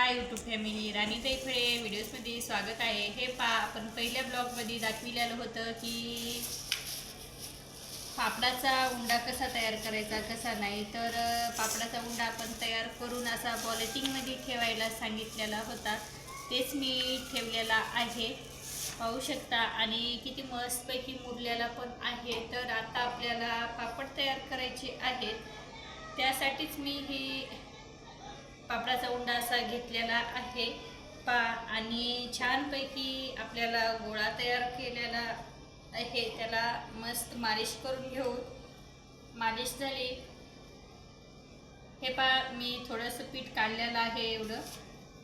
Hi YouTube family, राणीताई फळे व्हिडिओजमध्ये स्वागत आहे. हे आपण पहिल्या ब्लॉगमध्ये दाखविलेलं होतं की पापडाचा उंडा कसा तयार करायचा कसा नाही. तर पापडाचा उंडा आपण तयार करून असा पॉलिथिनमध्ये ठेवायला सांगितलेला होता. तेच मी ठेवलेला आहे, पाहू शकता. आणि किती मस्तपैकी मुरलेला पण आहे. तर आता आपल्याला पापड तयार करायचे आहेत. त्यासाठीच मी ही पापडाचा उंडा असा घेतलेला आहे आणि छानपैकी आपल्याला गोळा तयार केलेला आहे. त्याला मस्त मालिश करून घेऊ. मालिश झाली. हे मी थोडंसं पीठ काढलेलं आहे एवढं,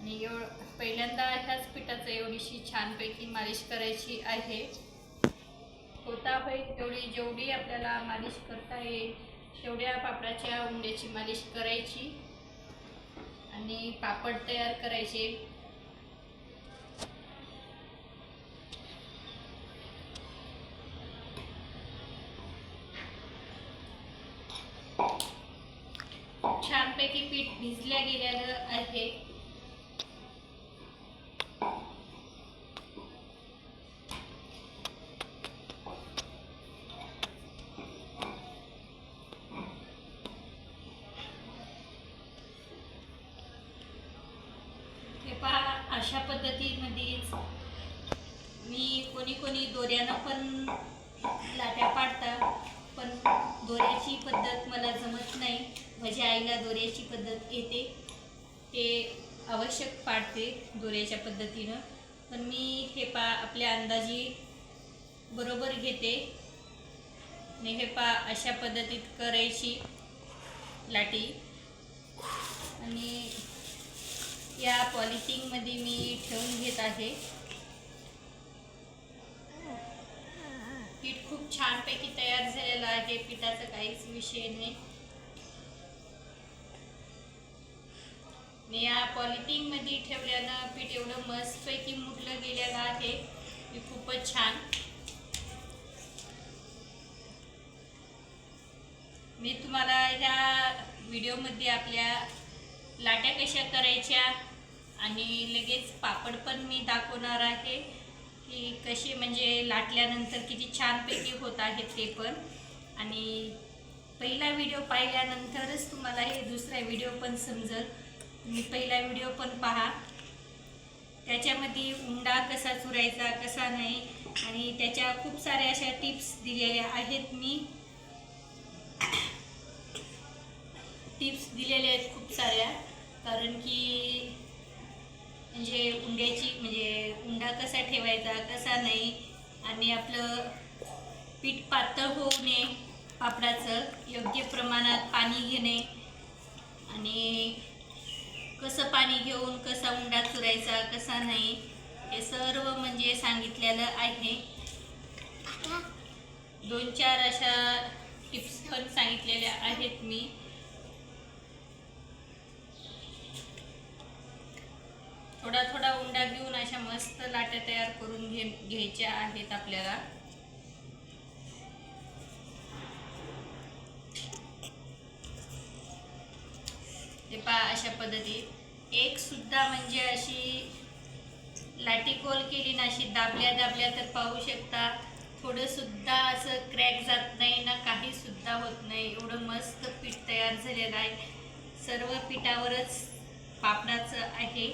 आणि पहिल्यांदा ह्याच पिठाचं एवढीशी छानपैकी मालिश करायची आहे. होता होईल तेवढी, जेवढी आपल्याला मालिश करता येईल तेवढ्या पापडाच्या उंड्याची मालिश करायची आणि पापड तयार करायचे. छानपैकी पीठ भिजल्या गेलेलं आहे. हे पहा, अशा पद्धतीमध्येच कोणी दोऱ्यानं पण लाट्या पाडतात, पण दोऱ्याची पद्धत मला जमत नाही. माझ्या आईला दोऱ्याची पद्धत येते, ते आवश्यक पाडते दोऱ्याच्या पद्धतीनं. पण मी हे आपल्या अंदाजी बरोबर घेते. आणि हे अशा पद्धतीत करायची लाटी. आणि या पॉलिथिनमध्ये मी ठेवून घेत आहे. पीठ खूप छानपैकी तयार झालेलं आहे. पिठाचा काहीच विषय नाही. या पॉलिथिनमध्ये ठेवल्यानं पीठ एवढं मस्तपैकी मुरलं गेलेलं आहे की खूपच छान. मी तुम्हाला ह्या व्हिडिओमध्ये आपल्या लाट्या कशा करायच्या आणि लगेच पापड पण मी दाखवणार आहे की कशी, म्हणजे लाटल्यानंतर किती छानपैकी होत आहेत ते पण. आणि पहिला व्हिडिओ पाहिल्यानंतरच तुम्हाला हे दुसरा व्हिडिओ पण समजेल. तुम्ही पहिला व्हिडिओ पण पहा, त्याच्यामध्ये उंडा कसा चुरायचा कसा नाही, आणि त्याच्या खूप साऱ्या अशा टिप्स दिलेल्या आहेत. मी टिप्स दिलेल्या आहेत खूप साऱ्या, कारण की म्हणजे उंडा कसा ठेवायचा कसा नाही, आणि आपलं पीठ पातळ होऊ नये, पापडाचं योग्य प्रमाणात पाणी घेणे, आणि कसं पाणी घेऊन कसा उंडा चुरायचा कसा नाही, हे सर्व म्हणजे सांगितलेलं आहे. 2-4 अशा टिप्स पण सांगितलेल्या आहेत मी. थोडा थोडा उंडा घेऊन अशा मस्त लाट्या तयार करून घ्यायच्या आहेत आपल्याला. ते अशा पद्धतीत एक सुद्धा म्हणजे अशी लाटी गोल केली ना, अशी दाबल्या तर पाहू शकता थोडं सुद्धा असं क्रॅक जात नाही ना, काही सुद्धा होत नाही. एवढं मस्त पीठ तयार झालेलं आहे. सर्व पिठावरच पापडाचं आहे.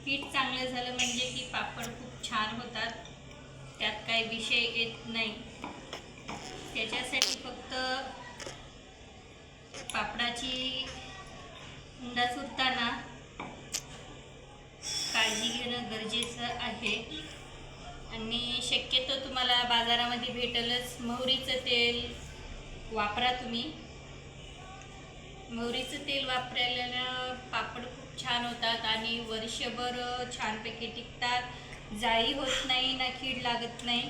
पीठ चांगलं झालं म्हणजे की पापड खूप छान होतात, त्यात काही विषय येत नाही. त्याच्यासाठी फक्त पापडाची उंडा चुरताना काळजी घेणं गरजेचं आहे. आणि शक्यतो तुम्हाला बाजारामध्ये भेटेलच मोहरीचं तेल वापरा. तुम्ही मोहरीचं तेल वापरल्यानं पापड खूप छान होतात आणि वर्षभर छानपैकी टिकतात. जाळी होत नाही ना, कीड लागत नाही,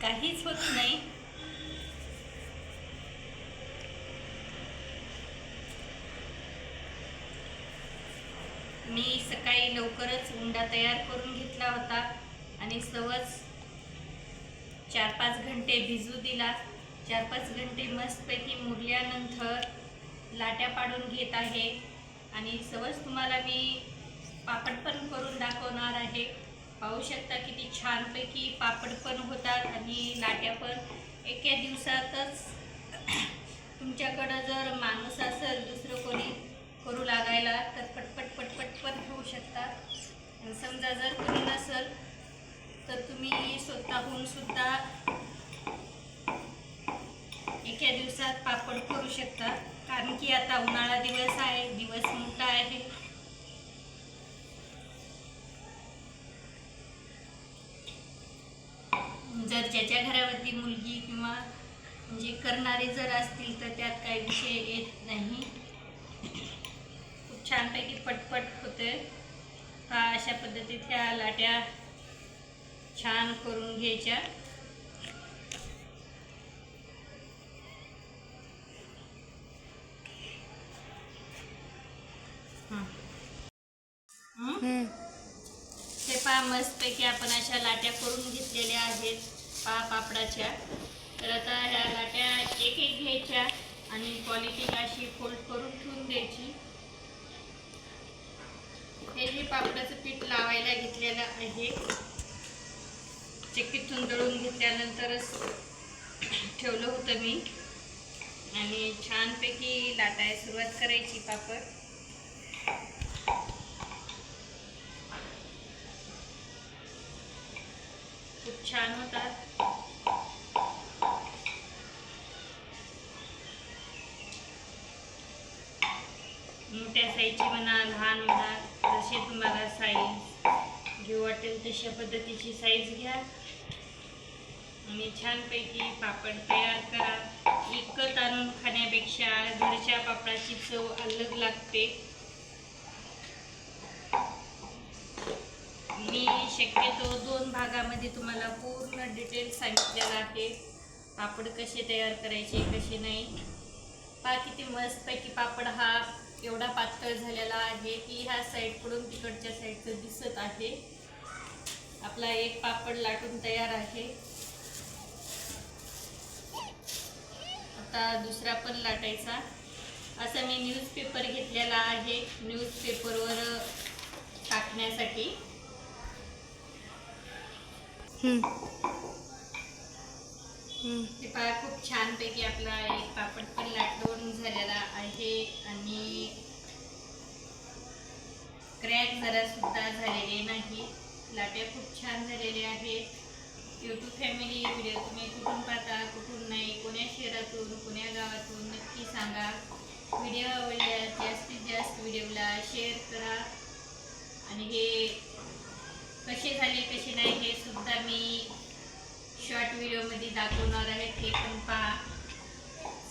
काहीच होत नाही. मी सकाळी लवकरच उंडा तयार करून घेतला होता आणि सहज 4-5 घंटे भिजू दिला. 4-5 घंटे मस्तपैकी मुरल्यानंतर लाट्या पाडून घेत आहे. आणि सहज तुम्हाला मी पापड पण करून दाखवणार आहे. पाहू शकता किती छानपैकी पापड पण होतात आणि लाट्या पण एका दिवसातच. तुमच्याकडं जर माणूस असेल दुसरं कोणी करू लागायला तर पटपट पटपट पण होऊ शकतात. आणि समजा जर कोणी नसेल तर तुम्ही स्वतःहून सुद्धा एका दिवसात पापड करू शकता. कारण की आता उन्हाळा दिवस आहे, दिवस मोठा आहे. जर ज्याच्या घरावरती मुलगी किंवा म्हणजे करणारे जर असतील तर त्यात काही विषय येत नाही. खूप छानपैकी पटपट होते. अशा पद्धतीत ह्या लाट्या छान करून घ्यायच्या. हे पहा मस्तपैकी आपण अशा लाट्या करून घेतलेल्या आहेत पापडाच्या. तर आता ह्या लाट्या एक एक घ्यायच्या आणि पॉलिथिन अशी फोल्ड करून ठेवून द्यायची. हे जे पापडाचं पीठ लावायला घेतलेलं आहे चक्कीतून दळून घेतल्यानंतरच ठेवलं होतं मी. आणि छानपैकी लाटायला सुरुवात करायची पापड. खूप छान होतात. मोठ्या साईजची म्हणा, लहान म्हणा, जसे तुम्हाला साईज घेऊ वाटेल तशा पद्धतीची साईज घ्या आणि छानपैकी पापड तयार करा. विकत आणून खाण्यापेक्षा घरच्या पापडाची चव अलग लागते. मी शक्यतो 2 भागामध्ये तुम्हाला पूर्ण डिटेल सांगितलेलं आहे पापड कसे तयार करायचे कसे नाही. पहा किती मस्तपैकी पापड हा एवढा पातळ झालेला आहे की ह्या साईडकडून तिकडच्या साईडचं दिसत आहे. आपला एक पापड लाटून तयार आहे. आता दुसरा पण लाटायचा. असा मी न्यूजपेपर घेतलेला आहे न्यूजपेपरवर टाकण्यासाठी. पहा खूप छानपैकी आपला एक पापड पण लाटून झालेला आहे आणि क्रॅक जरा सुद्धा झालेले नाही. लाट्या खूप छान झालेल्या आहेत. यूट्यूब फॅमिली व्हिडिओ तुम्ही कुठून पाहता कुठून नाही, कोण्या शहरातून कोण्या गावातून नक्की सांगा. व्हिडिओ आवडल्यास जास्तीत जास्त व्हिडिओला शेअर करा. आणि हे कसे झाले कसे नाही हे सुद्धा मी शॉर्ट व्हिडिओमध्ये दाखवणार आहे, ते पण पहा.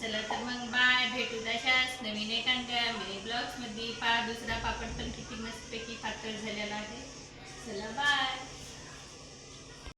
चला तर मग बाय. भेटू तशाच नवीन एखाद्या मिनी ब्लॉग्समध्ये. पहा दुसरा पापड पण किती मस्तपैकी पातळ झालेला आहे. चला बाय.